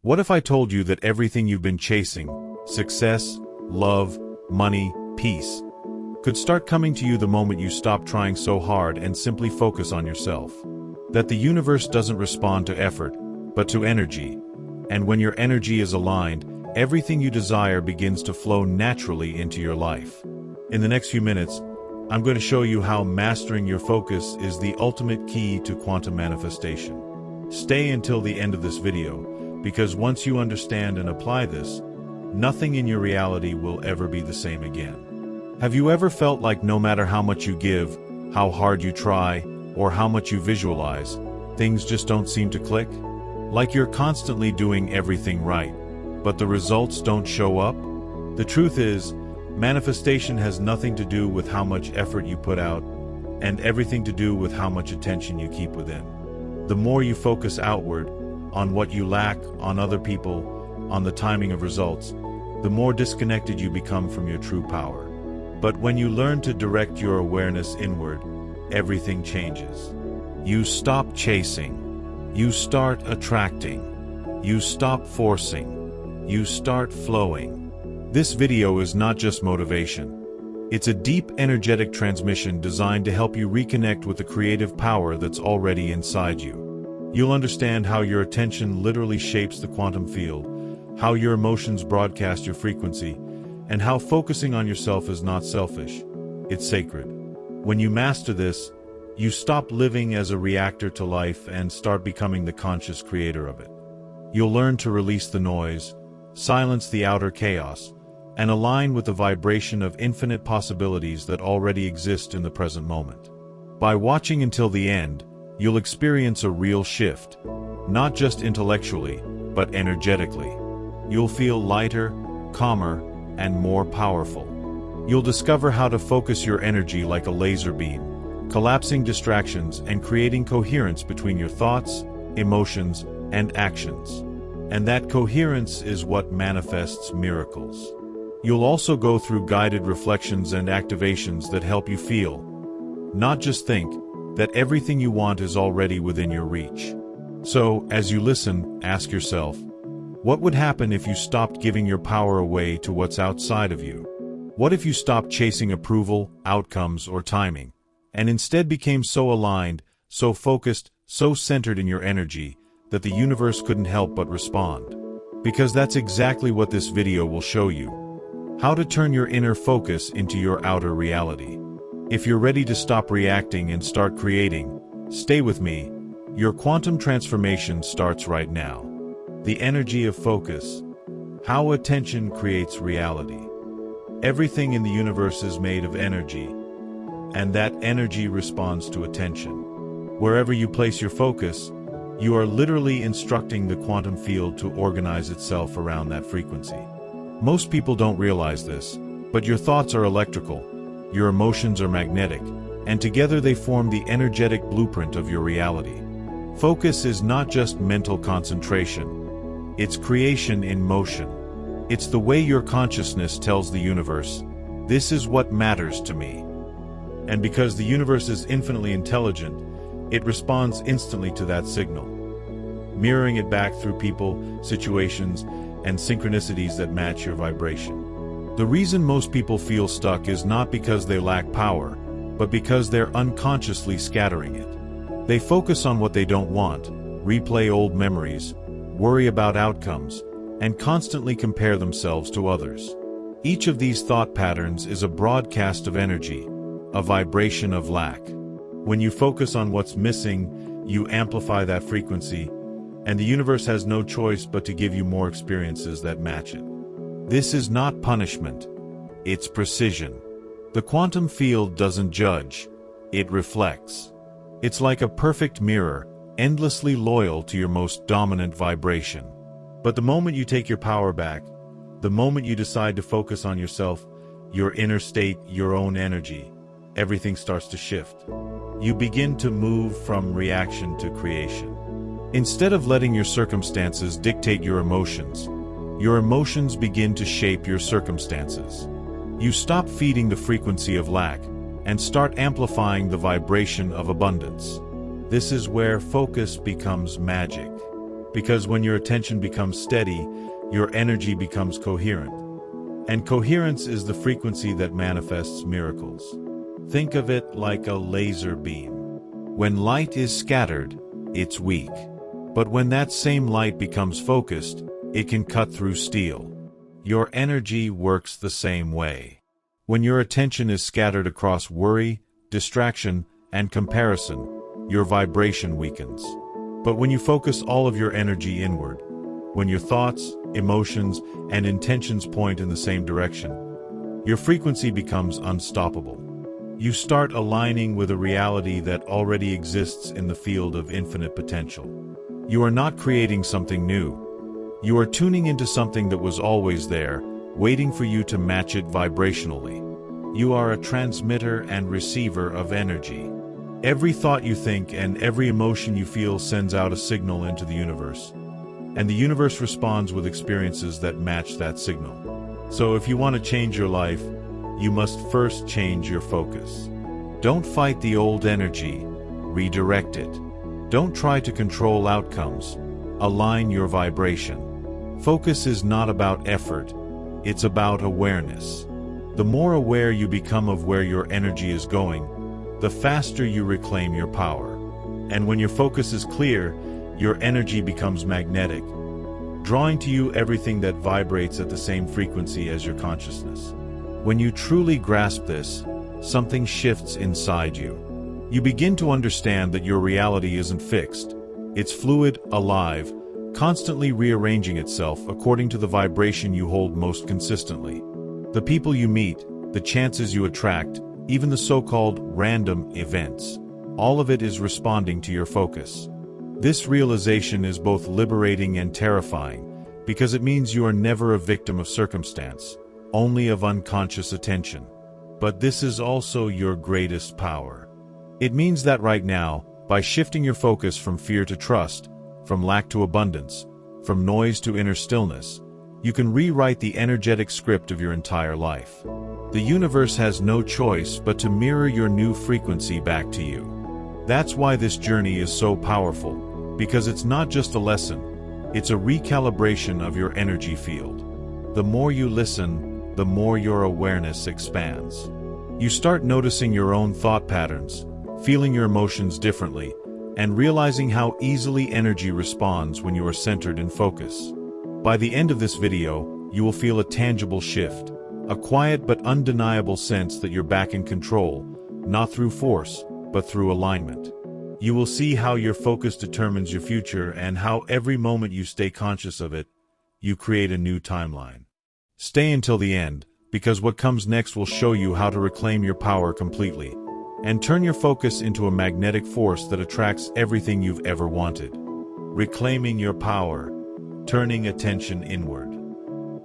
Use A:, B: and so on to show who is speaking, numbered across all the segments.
A: What if I told you that everything you've been chasing, success, love, money, peace, could start coming to you the moment you stop trying so hard and simply focus on yourself? That the universe doesn't respond to effort, but to energy. And when your energy is aligned, everything you desire begins to flow naturally into your life. In the next few minutes, I'm going to show you how mastering your focus is the ultimate key to quantum manifestation. Stay until the end of this video, because once you understand and apply this, nothing in your reality will ever be the same again. Have you ever felt like no matter how much you give, how hard you try, or how much you visualize, things just don't seem to click? Like you're constantly doing everything right, but the results don't show up? The truth is, manifestation has nothing to do with how much effort you put out, and everything to do with how much attention you keep within. The more you focus outward, on what you lack, on other people, on the timing of results, the more disconnected you become from your true power. But when you learn to direct your awareness inward, everything changes. You stop chasing. You start attracting. You stop forcing. You start flowing. This video is not just motivation. It's a deep energetic transmission designed to help you reconnect with the creative power that's already inside you. You'll understand how your attention literally shapes the quantum field, how your emotions broadcast your frequency, and how focusing on yourself is not selfish, it's sacred. When you master this, you stop living as a reactor to life and start becoming the conscious creator of it. You'll learn to release the noise, silence the outer chaos, and align with the vibration of infinite possibilities that already exist in the present moment. By watching until the end, you'll experience a real shift, not just intellectually, but energetically. You'll feel lighter, calmer, and more powerful. You'll discover how to focus your energy like a laser beam, collapsing distractions and creating coherence between your thoughts, emotions, and actions. And that coherence is what manifests miracles. You'll also go through guided reflections and activations that help you feel, not just think, that everything you want is already within your reach. So, as you listen, ask yourself, what would happen if you stopped giving your power away to what's outside of you? What if you stopped chasing approval, outcomes, or timing, and instead became so aligned, so focused, so centered in your energy, that the universe couldn't help but respond? Because that's exactly what this video will show you. How to turn your inner focus into your outer reality. If you're ready to stop reacting and start creating, stay with me. Your quantum transformation starts right now. The energy of focus. How attention creates reality. Everything in the universe is made of energy, and that energy responds to attention. Wherever you place your focus, you are literally instructing the quantum field to organize itself around that frequency. Most people don't realize this, but your thoughts are electrical. Your emotions are magnetic, and together they form the energetic blueprint of your reality. Focus is not just mental concentration. It's creation in motion. It's the way your consciousness tells the universe, this is what matters to me. And because the universe is infinitely intelligent, it responds instantly to that signal, mirroring it back through people, situations, and synchronicities that match your vibration. The reason most people feel stuck is not because they lack power, but because they're unconsciously scattering it. They focus on what they don't want, replay old memories, worry about outcomes, and constantly compare themselves to others. Each of these thought patterns is a broadcast of energy, a vibration of lack. When you focus on what's missing, you amplify that frequency, and the universe has no choice but to give you more experiences that match it. This is not punishment, it's precision. The quantum field doesn't judge, it reflects. It's like a perfect mirror, endlessly loyal to your most dominant vibration. But the moment you take your power back, the moment you decide to focus on yourself, your inner state, your own energy, everything starts to shift. You begin to move from reaction to creation. Instead of letting your circumstances dictate your emotions begin to shape your circumstances. You stop feeding the frequency of lack and start amplifying the vibration of abundance. This is where focus becomes magic. Because when your attention becomes steady, your energy becomes coherent. And coherence is the frequency that manifests miracles. Think of it like a laser beam. When light is scattered, it's weak. But when that same light becomes focused, it can cut through steel. Your energy works the same way. When your attention is scattered across worry, distraction, and comparison, your vibration weakens. But when you focus all of your energy inward, when your thoughts, emotions, and intentions point in the same direction, your frequency becomes unstoppable. You start aligning with a reality that already exists in the field of infinite potential. You are not creating something new. You are tuning into something that was always there, waiting for you to match it vibrationally. You are a transmitter and receiver of energy. Every thought you think and every emotion you feel sends out a signal into the universe. And the universe responds with experiences that match that signal. So if you want to change your life, you must first change your focus. Don't fight the old energy, redirect it. Don't try to control outcomes, align your vibration. Focus is not about effort, it's about awareness. The more aware you become of where your energy is going, the faster you reclaim your power. And when your focus is clear, your energy becomes magnetic, drawing to you everything that vibrates at the same frequency as your consciousness. When you truly grasp this, something shifts inside you. You begin to understand that your reality isn't fixed. It's fluid, alive, constantly rearranging itself according to the vibration you hold most consistently. The people you meet, the chances you attract, even the so-called random events, all of it is responding to your focus. This realization is both liberating and terrifying, because it means you are never a victim of circumstance, only of unconscious attention. But this is also your greatest power. It means that right now, by shifting your focus from fear to trust, from lack to abundance, from noise to inner stillness, you can rewrite the energetic script of your entire life. The universe has no choice but to mirror your new frequency back to you. That's why this journey is so powerful, because it's not just a lesson, it's a recalibration of your energy field. The more you listen, the more your awareness expands. You start noticing your own thought patterns, feeling your emotions differently, and realizing how easily energy responds when you are centered in focus. By the end of this video, you will feel a tangible shift, a quiet but undeniable sense that you're back in control, not through force, but through alignment. You will see how your focus determines your future and how every moment you stay conscious of it, you create a new timeline. Stay until the end, because what comes next will show you how to reclaim your power completely and turn your focus into a magnetic force that attracts everything you've ever wanted. Reclaiming your power, turning attention inward.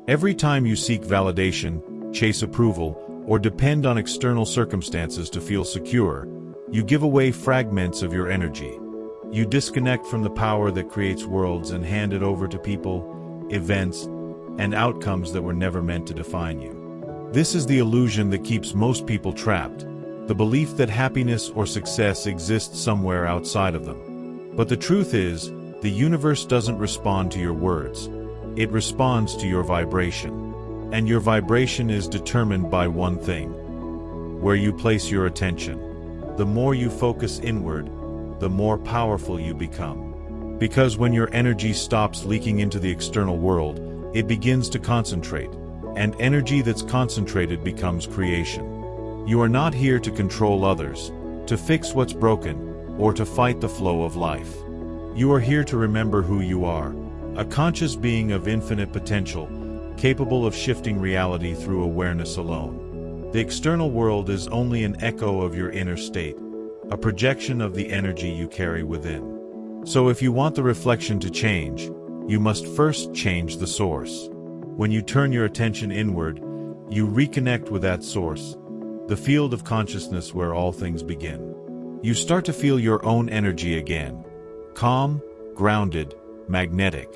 A: Every time you seek validation, chase approval, or depend on external circumstances to feel secure, you give away fragments of your energy. You disconnect from the power that creates worlds and hand it over to people, events, and outcomes that were never meant to define you. This is the illusion that keeps most people trapped, the belief that happiness or success exists somewhere outside of them. But the truth is, the universe doesn't respond to your words. It responds to your vibration. And your vibration is determined by one thing: where you place your attention. The more you focus inward, the more powerful you become. Because when your energy stops leaking into the external world, it begins to concentrate, and energy that's concentrated becomes creation. You are not here to control others, to fix what's broken, or to fight the flow of life. You are here to remember who you are, a conscious being of infinite potential, capable of shifting reality through awareness alone. The external world is only an echo of your inner state, a projection of the energy you carry within. So if you want the reflection to change, you must first change the source. When you turn your attention inward, you reconnect with that source, the field of consciousness where all things begin. You start to feel your own energy again, calm, grounded, magnetic.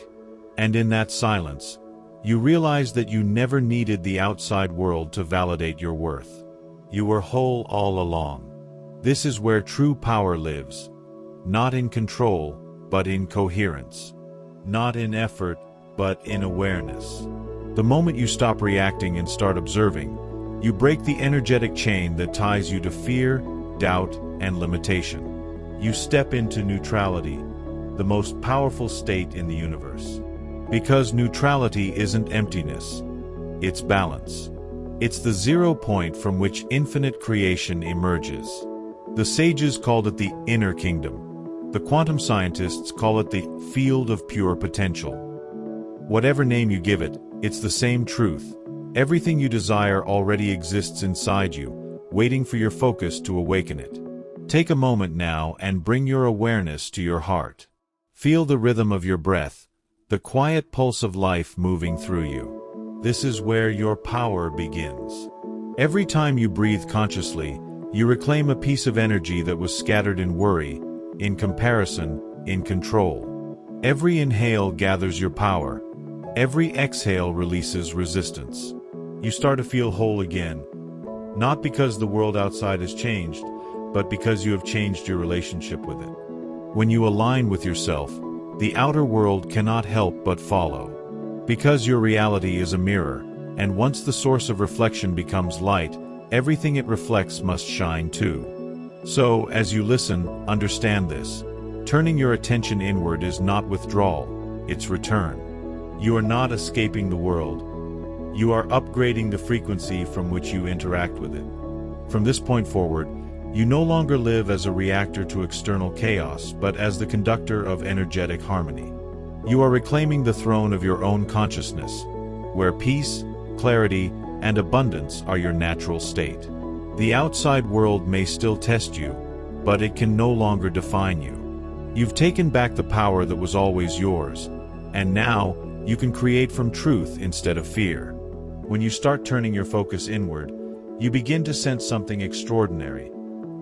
A: And in that silence, you realize that you never needed the outside world to validate your worth. You were whole all along. This is where true power lives, not in control, but in coherence. not in effort, but in awareness. The moment you stop reacting and start observing, you break the energetic chain that ties you to fear, doubt, and limitation. You step into neutrality, the most powerful state in the universe. Because neutrality isn't emptiness, it's balance. It's the 0 point from which infinite creation emerges. The sages called it the inner kingdom. The quantum scientists call it the field of pure potential. Whatever name you give it, it's the same truth. Everything you desire already exists inside you, waiting for your focus to awaken it. Take a moment now and bring your awareness to your heart. Feel the rhythm of your breath, the quiet pulse of life moving through you. This is where your power begins. Every time you breathe consciously, you reclaim a piece of energy that was scattered in worry, in comparison, in control. Every inhale gathers your power. Every exhale releases resistance. You start to feel whole again, not because the world outside has changed, but because you have changed your relationship with it. When you align with yourself, the outer world cannot help but follow. Because your reality is a mirror, and once the source of reflection becomes light, everything it reflects must shine too. So, as you listen, understand this. Turning your attention inward is not withdrawal, it's return. You are not escaping the world. You are upgrading the frequency from which you interact with it. From this point forward, you no longer live as a reactor to external chaos, but as the conductor of energetic harmony. You are reclaiming the throne of your own consciousness, where peace, clarity, and abundance are your natural state. The outside world may still test you, but it can no longer define you. You've taken back the power that was always yours, and now you can create from truth instead of fear. When you start turning your focus inward, you begin to sense something extraordinary,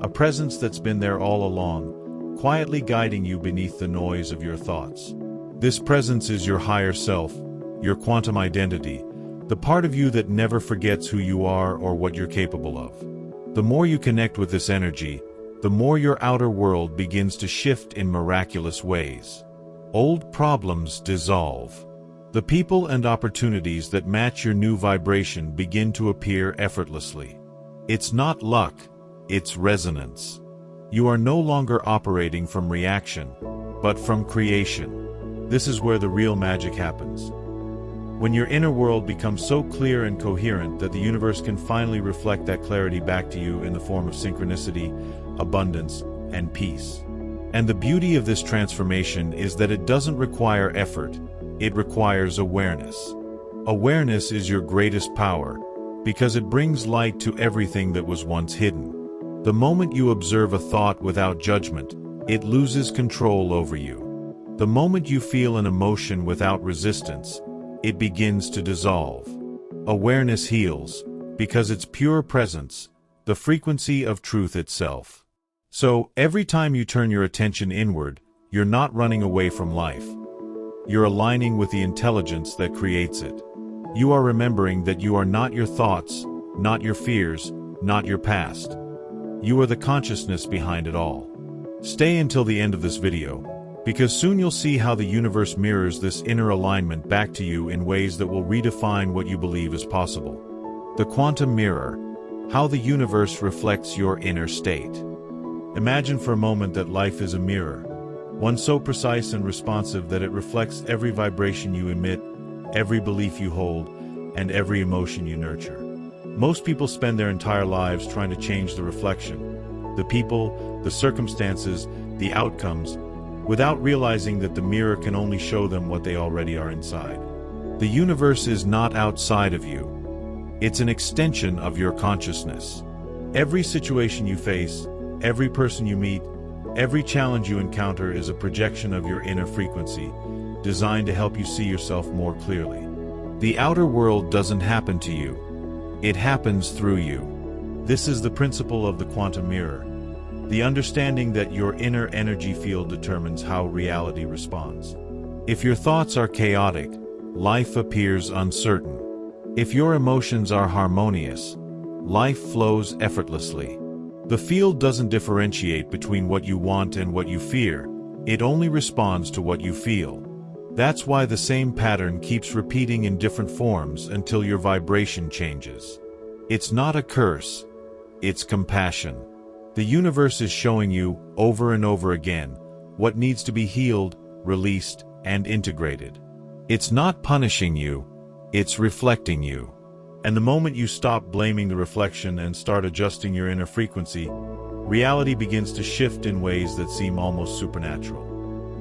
A: a presence that's been there all along, quietly guiding you beneath the noise of your thoughts. This presence is your higher self, your quantum identity, the part of you that never forgets who you are or what you're capable of. The more you connect with this energy, the more your outer world begins to shift in miraculous ways. Old problems dissolve. The people and opportunities that match your new vibration begin to appear effortlessly. It's not luck, it's resonance. You are no longer operating from reaction, but from creation. This is where the real magic happens. When your inner world becomes so clear and coherent that the universe can finally reflect that clarity back to you in the form of synchronicity, abundance, and peace. And the beauty of this transformation is that it doesn't require effort, it requires awareness. Awareness is your greatest power, because it brings light to everything that was once hidden. The moment you observe a thought without judgment, it loses control over you. The moment you feel an emotion without resistance, it begins to dissolve. Awareness heals, because it's pure presence, the frequency of truth itself. So, every time you turn your attention inward, you're not running away from life. You're aligning with the intelligence that creates it. You are remembering that you are not your thoughts, not your fears, not your past. You are the consciousness behind it all. Stay until the end of this video, because soon you'll see how the universe mirrors this inner alignment back to you in ways that will redefine what you believe is possible. The quantum mirror, how the universe reflects your inner state. Imagine for a moment that life is a mirror, one so precise and responsive that it reflects every vibration you emit, every belief you hold, and every emotion you nurture. Most people spend their entire lives trying to change the reflection, the people, the circumstances, the outcomes, without realizing that the mirror can only show them what they already are inside. The universe is not outside of you. It's an extension of your consciousness. Every situation you face, every person you meet, every challenge you encounter is a projection of your inner frequency, designed to help you see yourself more clearly. The outer world doesn't happen to you. It happens through you. This is the principle of the quantum mirror. The understanding that your inner energy field determines how reality responds. If your thoughts are chaotic, life appears uncertain. If your emotions are harmonious, life flows effortlessly. The field doesn't differentiate between what you want and what you fear, it only responds to what you feel. That's why the same pattern keeps repeating in different forms until your vibration changes. It's not a curse, it's compassion. The universe is showing you, over and over again, what needs to be healed, released, and integrated. It's not punishing you, it's reflecting you. And the moment you stop blaming the reflection and start adjusting your inner frequency, reality begins to shift in ways that seem almost supernatural.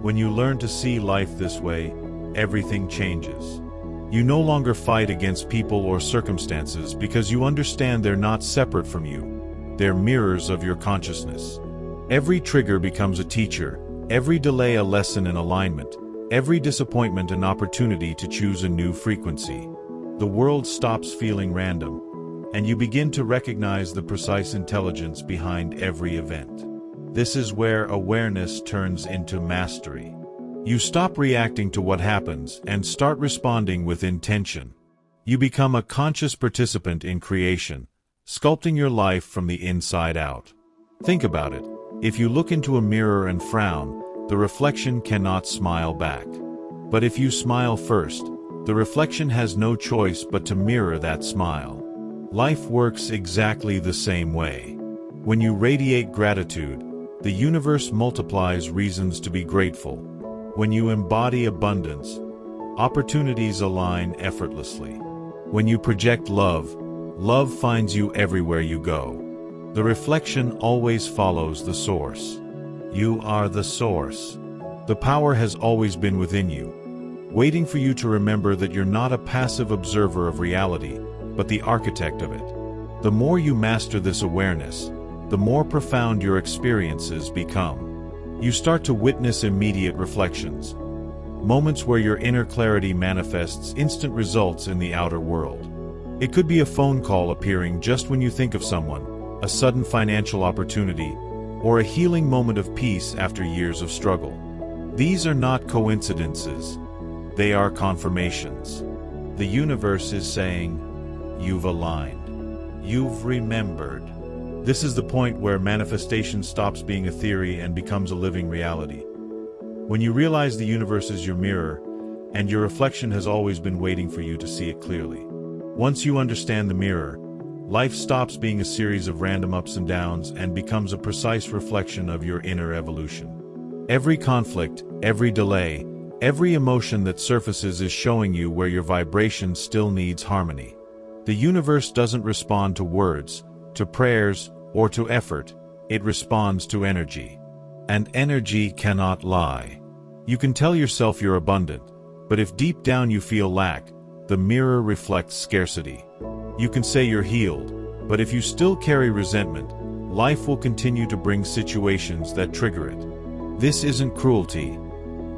A: When you learn to see life this way, everything changes. You no longer fight against people or circumstances because you understand they're not separate from you. They're mirrors of your consciousness. Every trigger becomes a teacher, every delay a lesson in alignment, every disappointment an opportunity to choose a new frequency. The world stops feeling random, and you begin to recognize the precise intelligence behind every event. This is where awareness turns into mastery. You stop reacting to what happens and start responding with intention. You become a conscious participant in creation, sculpting your life from the inside out. Think about it. If you look into a mirror and frown, the reflection cannot smile back. But if you smile first, the reflection has no choice but to mirror that smile. Life works exactly the same way. When you radiate gratitude, the universe multiplies reasons to be grateful. When you embody abundance, opportunities align effortlessly. When you project love, love finds you everywhere you go. The reflection always follows the source. You are the source. The power has always been within you, waiting for you to remember that you're not a passive observer of reality, but the architect of it. The more you master this awareness, the more profound your experiences become. You start to witness immediate reflections, moments where your inner clarity manifests instant results in the outer world. It could be a phone call appearing just when you think of someone, a sudden financial opportunity, or a healing moment of peace after years of struggle. These are not coincidences. They are confirmations. The universe is saying, you've aligned. You've remembered. This is the point where manifestation stops being a theory and becomes a living reality. When you realize the universe is your mirror, and your reflection has always been waiting for you to see it clearly. Once you understand the mirror, life stops being a series of random ups and downs and becomes a precise reflection of your inner evolution. Every conflict, every delay, every emotion that surfaces is showing you where your vibration still needs harmony. The universe doesn't respond to words, to prayers, or to effort. It responds to energy. And energy cannot lie. You can tell yourself you're abundant, but if deep down you feel lack, the mirror reflects scarcity. You can say you're healed, but if you still carry resentment, life will continue to bring situations that trigger it. This isn't cruelty.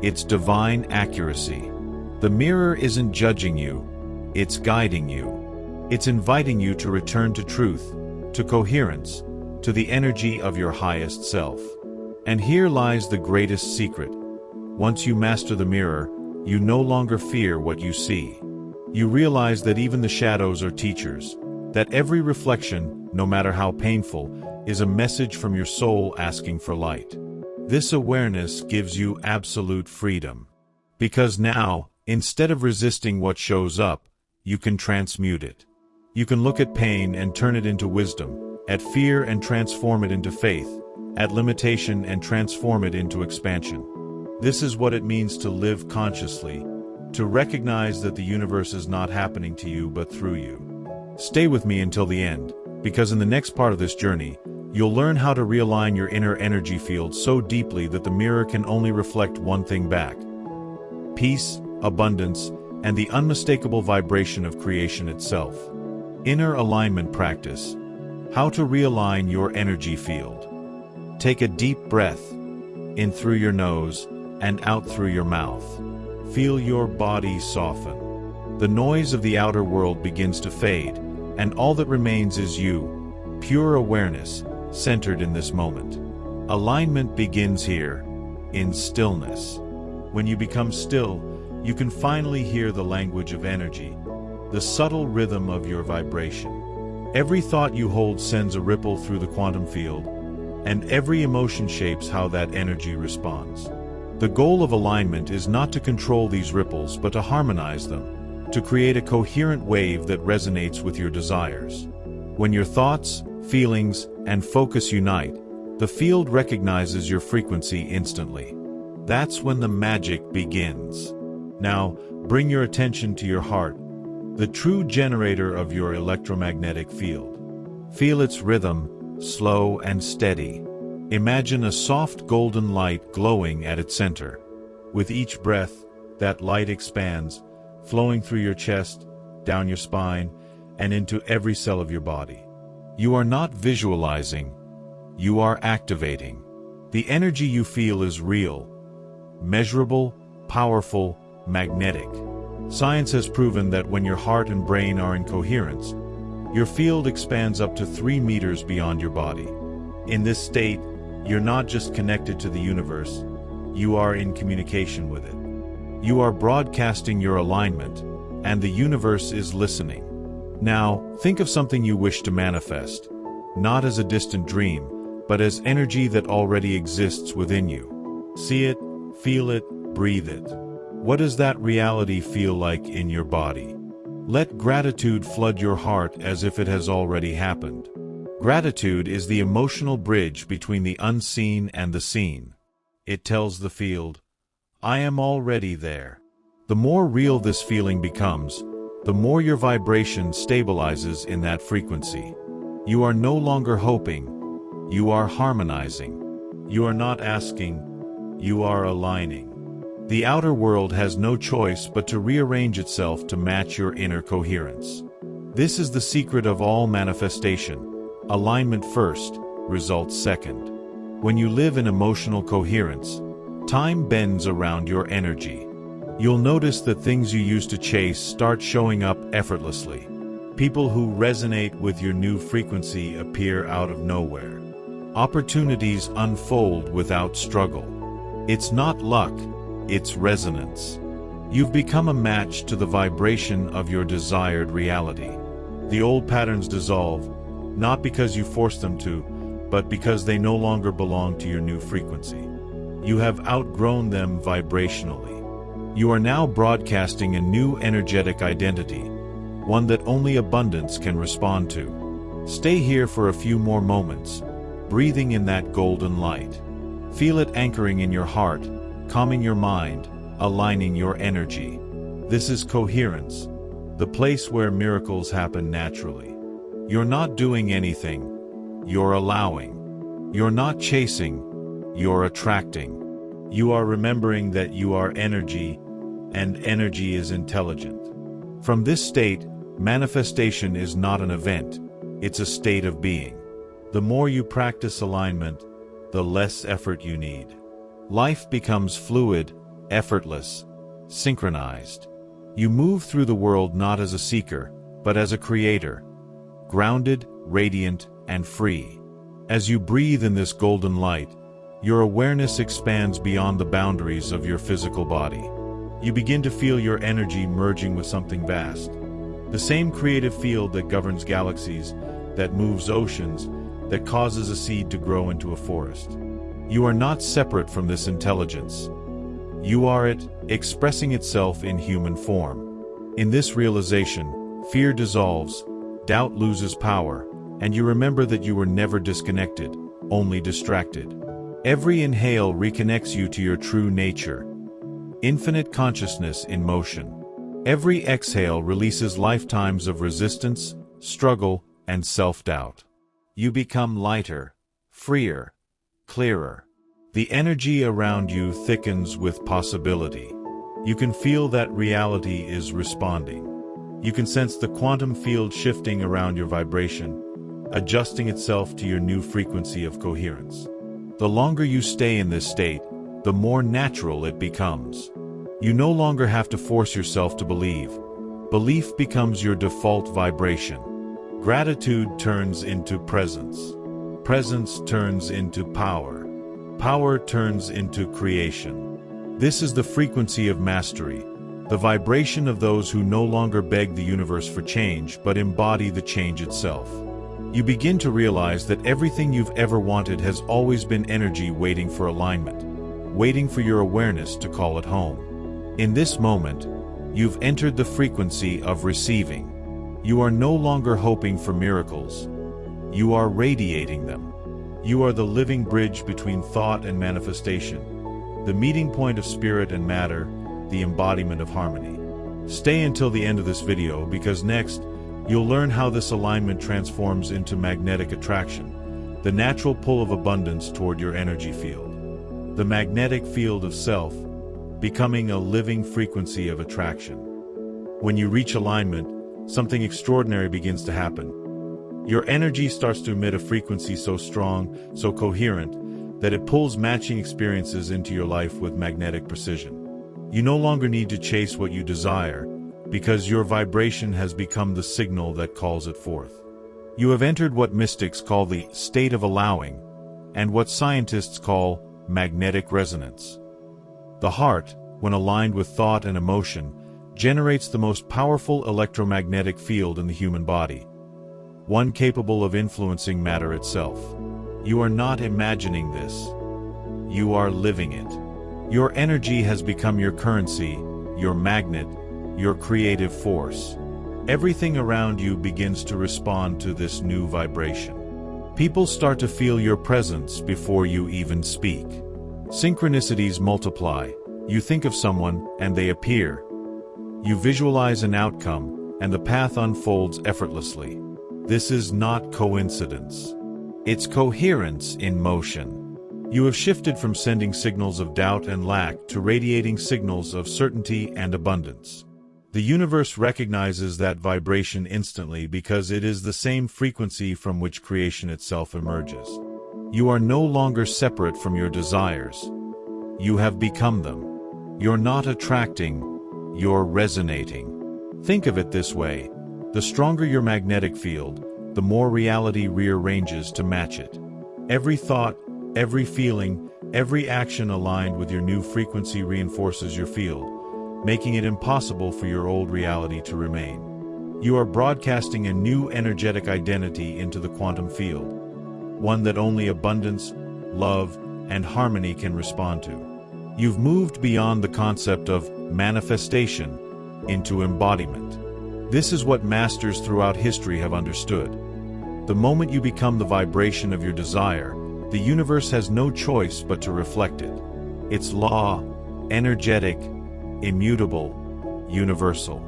A: It's divine accuracy. The mirror isn't judging you, it's guiding you. It's inviting you to return to truth, to coherence, to the energy of your highest self. And here lies the greatest secret. Once you master the mirror, you no longer fear what you see. You realize that even the shadows are teachers, that every reflection, no matter how painful, is a message from your soul asking for light. This awareness gives you absolute freedom. Because now, instead of resisting what shows up, you can transmute it. You can look at pain and turn it into wisdom, at fear and transform it into faith, at limitation and transform it into expansion. This is what it means to live consciously, to recognize that the universe is not happening to you but through you. Stay with me until the end, because in the next part of this journey, you'll learn how to realign your inner energy field so deeply that the mirror can only reflect one thing back: peace, abundance, and the unmistakable vibration of creation itself. Inner alignment practice. How to realign your energy field. Take a deep breath, in through your nose and out through your mouth. Feel your body soften. The noise of the outer world begins to fade, and all that remains is you, pure awareness, centered in this moment. Alignment begins here, in stillness. When you become still, you can finally hear the language of energy, the subtle rhythm of your vibration. Every thought you hold sends a ripple through the quantum field, and every emotion shapes how that energy responds. The goal of alignment is not to control these ripples but to harmonize them, to create a coherent wave that resonates with your desires. When your thoughts, feelings, and focus unite, the field recognizes your frequency instantly. That's when the magic begins. Now, bring your attention to your heart, the true generator of your electromagnetic field. Feel its rhythm, slow and steady. Imagine a soft golden light glowing at its center. With each breath, that light expands, flowing through your chest, down your spine, and into every cell of your body. You are not visualizing, you are activating. The energy you feel is real, measurable, powerful, magnetic. Science has proven that when your heart and brain are in coherence, your field expands up to 3 meters beyond your body. In this state, you're not just connected to the universe, you are in communication with it. You are broadcasting your alignment, and the universe is listening. Now, think of something you wish to manifest, not as a distant dream, but as energy that already exists within you. See it, feel it, breathe it. What does that reality feel like in your body? Let gratitude flood your heart as if it has already happened. Gratitude is the emotional bridge between the unseen and the seen. It tells the field, I am already there. The more real this feeling becomes, the more your vibration stabilizes in that frequency. You are no longer hoping, you are harmonizing. You are not asking, you are aligning. The outer world has no choice but to rearrange itself to match your inner coherence. This is the secret of all manifestation. Alignment first, results second. When you live in emotional coherence, time bends around your energy. You'll notice that things you used to chase start showing up effortlessly. People who resonate with your new frequency appear out of nowhere. Opportunities unfold without struggle. It's not luck, it's resonance. You've become a match to the vibration of your desired reality. The old patterns dissolve, not because you forced them to, but because they no longer belong to your new frequency. You have outgrown them vibrationally. You are now broadcasting a new energetic identity, one that only abundance can respond to. Stay here for a few more moments, breathing in that golden light. Feel it anchoring in your heart, calming your mind, aligning your energy. This is coherence, the place where miracles happen naturally. You're not doing anything, you're allowing. You're not chasing, you're attracting. You are remembering that you are energy, and energy is intelligent. From this state, manifestation is not an event, it's a state of being. The more you practice alignment, the less effort you need. Life becomes fluid, effortless, synchronized. You move through the world not as a seeker, but as a creator, grounded, radiant, and free. As you breathe in this golden light, your awareness expands beyond the boundaries of your physical body. You begin to feel your energy merging with something vast. The same creative field that governs galaxies, that moves oceans, that causes a seed to grow into a forest. You are not separate from this intelligence. You are it, expressing itself in human form. In this realization, fear dissolves, doubt loses power, and you remember that you were never disconnected, only distracted. Every inhale reconnects you to your true nature, infinite consciousness in motion. Every exhale releases lifetimes of resistance, struggle, and self-doubt. You become lighter, freer, clearer. The energy around you thickens with possibility. You can feel that reality is responding. You can sense the quantum field shifting around your vibration, adjusting itself to your new frequency of coherence. The longer you stay in this state, the more natural it becomes. You no longer have to force yourself to believe. Belief becomes your default vibration. Gratitude turns into presence. Presence turns into power. Power turns into creation. This is the frequency of mastery, the vibration of those who no longer beg the universe for change but embody the change itself. You begin to realize that everything you've ever wanted has always been energy waiting for alignment. waiting for your awareness to call it home. In this moment, you've entered the frequency of receiving. You are no longer hoping for miracles. You are radiating them. You are the living bridge between thought and manifestation, the meeting point of spirit and matter, the embodiment of harmony. Stay until the end of this video because next, you'll learn how this alignment transforms into magnetic attraction, the natural pull of abundance toward your energy field. The magnetic field of self, becoming a living frequency of attraction. When you reach alignment, something extraordinary begins to happen. Your energy starts to emit a frequency so strong, so coherent, that it pulls matching experiences into your life with magnetic precision. You no longer need to chase what you desire, because your vibration has become the signal that calls it forth. You have entered what mystics call the state of allowing, and what scientists call magnetic resonance. The heart, when aligned with thought and emotion, generates the most powerful electromagnetic field in the human body, one capable of influencing matter itself. You are not imagining this. You are living it. Your energy has become your currency, your magnet, your creative force. Everything around you begins to respond to this new vibration. People start to feel your presence before you even speak. Synchronicities multiply. You think of someone, and they appear. You visualize an outcome, and the path unfolds effortlessly. This is not coincidence. It's coherence in motion. You have shifted from sending signals of doubt and lack to radiating signals of certainty and abundance. The universe recognizes that vibration instantly because it is the same frequency from which creation itself emerges. You are no longer separate from your desires. You have become them. You're not attracting, you're resonating. Think of it this way. The stronger your magnetic field, the more reality rearranges to match it. Every thought, every feeling, every action aligned with your new frequency reinforces your field, making it impossible for your old reality to remain. You are broadcasting a new energetic identity into the quantum field, one that only abundance, love, and harmony can respond to. You've moved beyond the concept of manifestation into embodiment. This is what masters throughout history have understood. The moment you become the vibration of your desire, the universe has no choice but to reflect it. It's law, energetic, immutable, universal.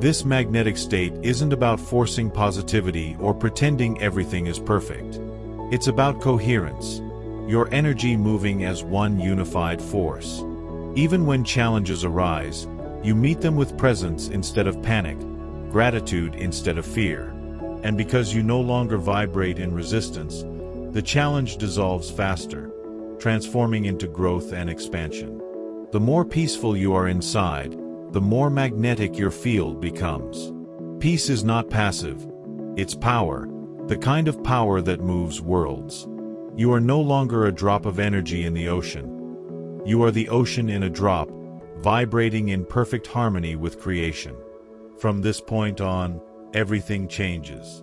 A: This magnetic state isn't about forcing positivity or pretending everything is perfect. It's about coherence, your energy moving as one unified force. Even when challenges arise, you meet them with presence instead of panic, gratitude instead of fear. And because you no longer vibrate in resistance, the challenge dissolves faster, transforming into growth and expansion. The more peaceful you are inside, the more magnetic your field becomes. Peace is not passive, it's power, the kind of power that moves worlds. You are no longer a drop of energy in the ocean. You are the ocean in a drop, vibrating in perfect harmony with creation. From this point on, everything changes.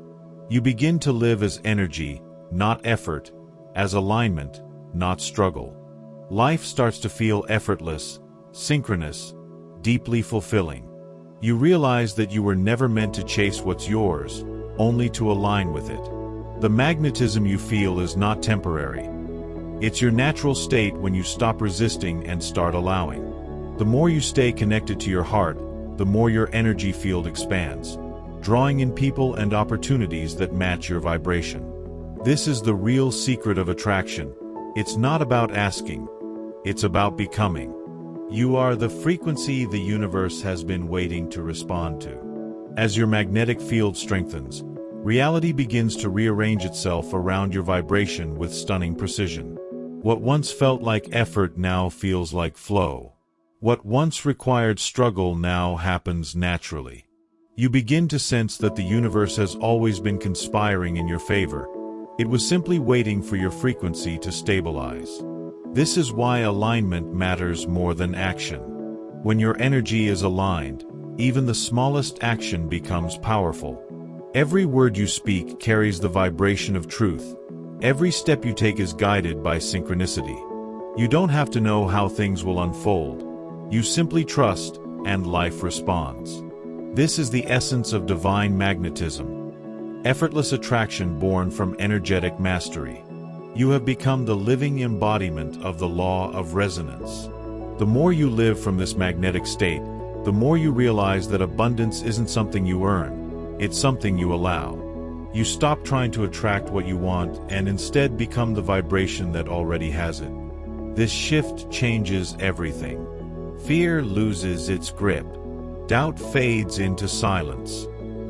A: You begin to live as energy, not effort, as alignment, not struggle. Life starts to feel effortless, synchronous, deeply fulfilling. You realize that you were never meant to chase what's yours, only to align with it. The magnetism you feel is not temporary. It's your natural state when you stop resisting and start allowing. The more you stay connected to your heart, the more your energy field expands, drawing in people and opportunities that match your vibration. This is the real secret of attraction. It's not about asking, it's about becoming. You are the frequency the universe has been waiting to respond to. As your magnetic field strengthens, reality begins to rearrange itself around your vibration with stunning precision. What once felt like effort now feels like flow. What once required struggle now happens naturally. You begin to sense that the universe has always been conspiring in your favor. It was simply waiting for your frequency to stabilize. This is why alignment matters more than action. When your energy is aligned, even the smallest action becomes powerful. Every word you speak carries the vibration of truth. Every step you take is guided by synchronicity. You don't have to know how things will unfold. You simply trust, and life responds. This is the essence of divine magnetism. Effortless attraction born from energetic mastery. You have become the living embodiment of the law of resonance. The more you live from this magnetic state, the more you realize that abundance isn't something you earn, it's something you allow. You stop trying to attract what you want and instead become the vibration that already has it. This shift changes everything. Fear loses its grip. Doubt fades into silence.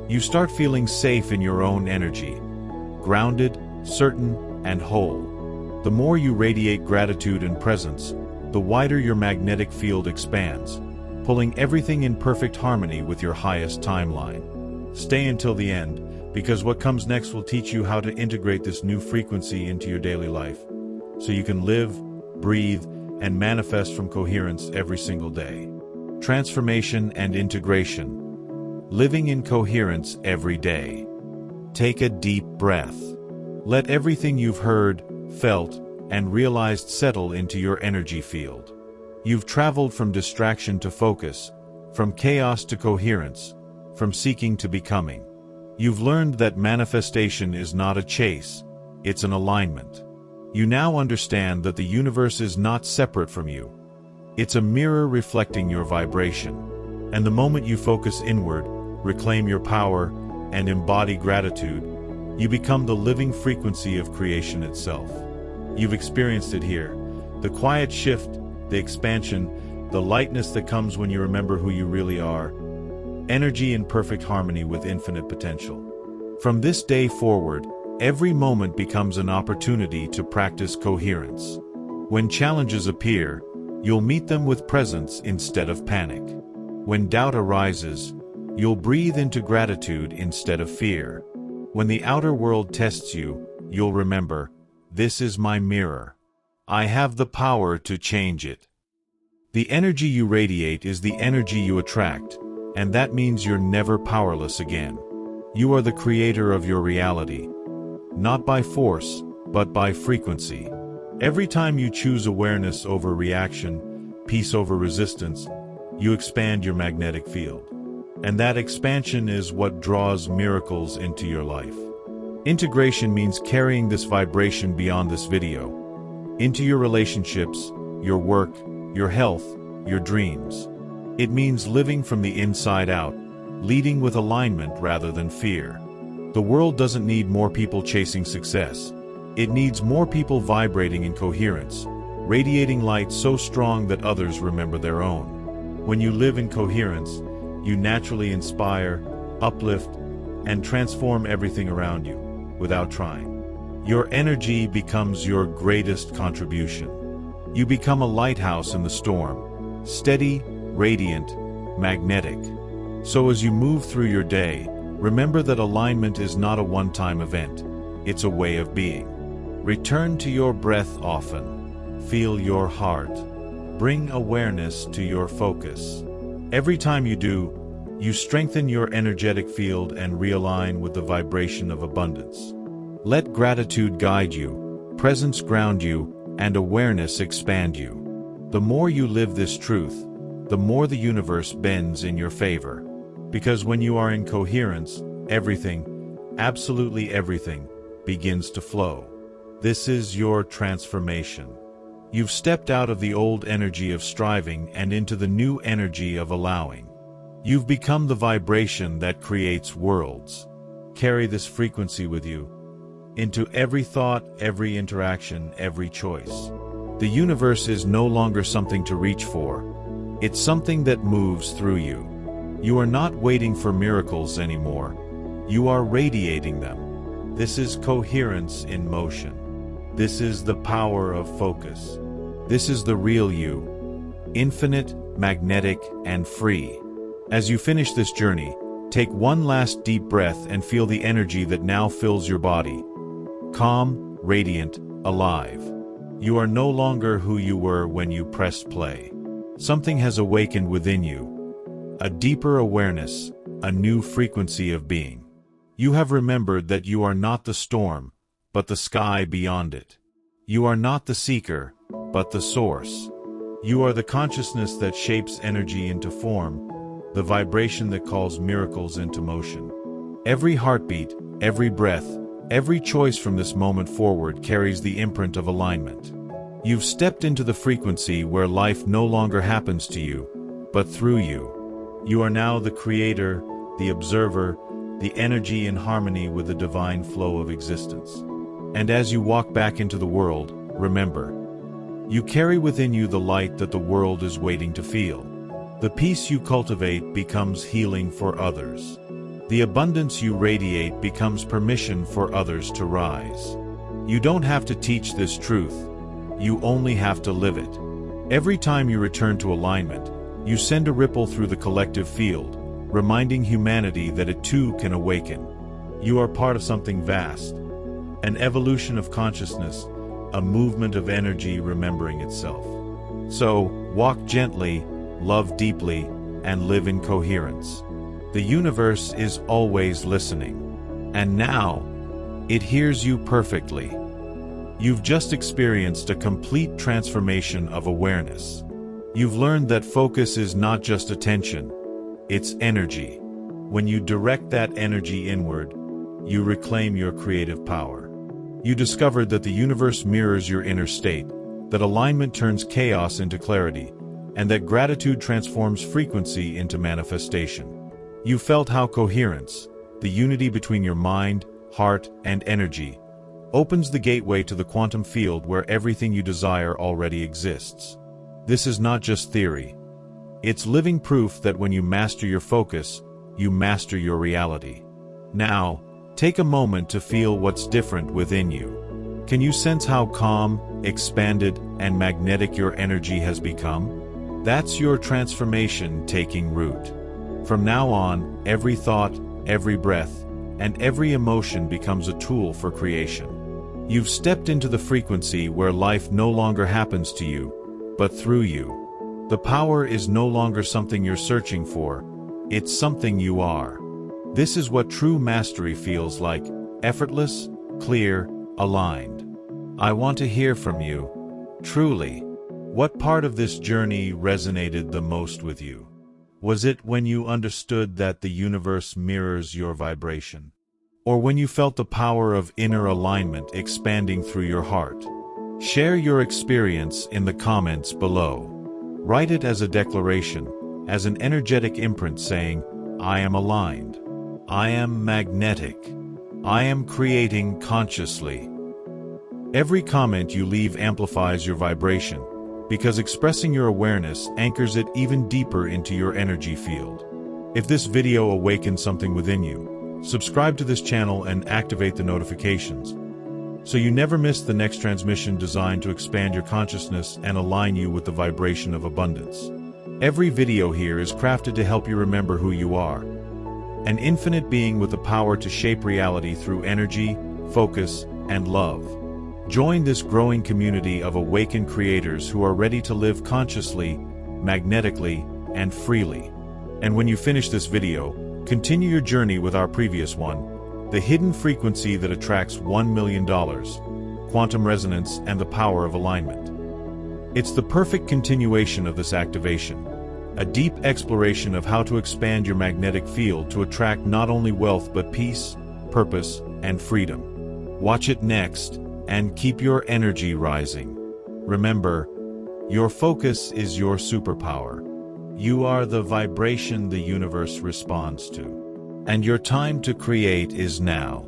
A: You start feeling safe in your own energy, grounded, certain, and whole. The more you radiate gratitude and presence, the wider your magnetic field expands, pulling everything in perfect harmony with your highest timeline. Stay until the end, because what comes next will teach you how to integrate this new frequency into your daily life, so you can live, breathe, and manifest from coherence every single day. Transformation and integration. Living in coherence every day. Take a deep breath. Let everything you've heard, felt, and realized settle into your energy field. You've traveled from distraction to focus, from chaos to coherence, from seeking to becoming. You've learned that manifestation is not a chase, it's an alignment. You now understand that the universe is not separate from you. It's a mirror reflecting your vibration. And the moment you focus inward, reclaim your power, and embody gratitude, you become the living frequency of creation itself. You've experienced it here. The quiet shift, the expansion, the lightness that comes when you remember who you really are. Energy in perfect harmony with infinite potential. From this day forward, every moment becomes an opportunity to practice coherence. When challenges appear, you'll meet them with presence instead of panic. When doubt arises, you'll breathe into gratitude instead of fear. When the outer world tests you, you'll remember, this is my mirror. I have the power to change it. The energy you radiate is the energy you attract, and that means you're never powerless again. You are the creator of your reality. Not by force, but by frequency. Every time you choose awareness over reaction, peace over resistance, you expand your magnetic field. And that expansion is what draws miracles into your life. Integration means carrying this vibration beyond this video, into your relationships, your work, your health, your dreams. It means living from the inside out, leading with alignment rather than fear. The world doesn't need more people chasing success. It needs more people vibrating in coherence, radiating light so strong that others remember their own. When you live in coherence, you naturally inspire, uplift, and transform everything around you, without trying. Your energy becomes your greatest contribution. You become a lighthouse in the storm, steady, radiant, magnetic. So as you move through your day, remember that alignment is not a one-time event. It's a way of being. Return to your breath often. Feel your heart. Bring awareness to your focus. Every time you do, you strengthen your energetic field and realign with the vibration of abundance. Let gratitude guide you, presence ground you, and awareness expand you. The more you live this truth, the more the universe bends in your favor. Because when you are in coherence, everything, absolutely everything, begins to flow. This is your transformation. You've stepped out of the old energy of striving and into the new energy of allowing. You've become the vibration that creates worlds. Carry this frequency with you into every thought, every interaction, every choice. The universe is no longer something to reach for. It's something that moves through you. You are not waiting for miracles anymore. You are radiating them. This is coherence in motion. This is the power of focus. This is the real you. Infinite, magnetic, and free. As you finish this journey, take one last deep breath and feel the energy that now fills your body. Calm, radiant, alive. You are no longer who you were when you pressed play. Something has awakened within you. A deeper awareness, a new frequency of being. You have remembered that you are not the storm, but the sky beyond it. You are not the seeker, but the source. You are the consciousness that shapes energy into form, the vibration that calls miracles into motion. Every heartbeat, every breath, every choice from this moment forward carries the imprint of alignment. You've stepped into the frequency where life no longer happens to you, but through you. You are now the creator, the observer, the energy in harmony with the divine flow of existence. And as you walk back into the world, remember, you carry within you the light that the world is waiting to feel. The peace you cultivate becomes healing for others. The abundance you radiate becomes permission for others to rise. You don't have to teach this truth. You only have to live it. Every time you return to alignment, you send a ripple through the collective field, reminding humanity that it too can awaken. You are part of something vast, an evolution of consciousness, a movement of energy remembering itself. So, walk gently, love deeply, and live in coherence. The universe is always listening. And now, it hears you perfectly. You've just experienced a complete transformation of awareness. You've learned that focus is not just attention, it's energy. When you direct that energy inward, you reclaim your creative power. You discovered that the universe mirrors your inner state, that alignment turns chaos into clarity, and that gratitude transforms frequency into manifestation. You felt how coherence, the unity between your mind, heart, and energy, opens the gateway to the quantum field where everything you desire already exists. This is not just theory. It's living proof that when you master your focus, you master your reality. Now, take a moment to feel what's different within you. Can you sense how calm, expanded, and magnetic your energy has become? That's your transformation taking root. From now on, every thought, every breath, and every emotion becomes a tool for creation. You've stepped into the frequency where life no longer happens to you, but through you. The power is no longer something you're searching for, it's something you are. This is what true mastery feels like, effortless, clear, aligned. I want to hear from you. Truly, what part of this journey resonated the most with you? Was it when you understood that the universe mirrors your vibration? Or when you felt the power of inner alignment expanding through your heart? Share your experience in the comments below. Write it as a declaration, as an energetic imprint saying, I am aligned. I am magnetic. I am creating consciously. Every comment you leave amplifies your vibration, because expressing your awareness anchors it even deeper into your energy field. If this video awakens something within you, subscribe to this channel and activate the notifications, so you never miss the next transmission designed to expand your consciousness and align you with the vibration of abundance. Every video here is crafted to help you remember who you are. An infinite being with the power to shape reality through energy, focus, and love. Join this growing community of awakened creators who are ready to live consciously, magnetically, and freely. And when you finish this video, continue your journey with our previous one, the hidden frequency that attracts $1 million, quantum resonance, and the power of alignment. It's the perfect continuation of this activation, a deep exploration of how to expand your magnetic field to attract not only wealth but peace, purpose, and freedom. Watch it next, and keep your energy rising. Remember, your focus is your superpower. You are the vibration the universe responds to. And your time to create is now.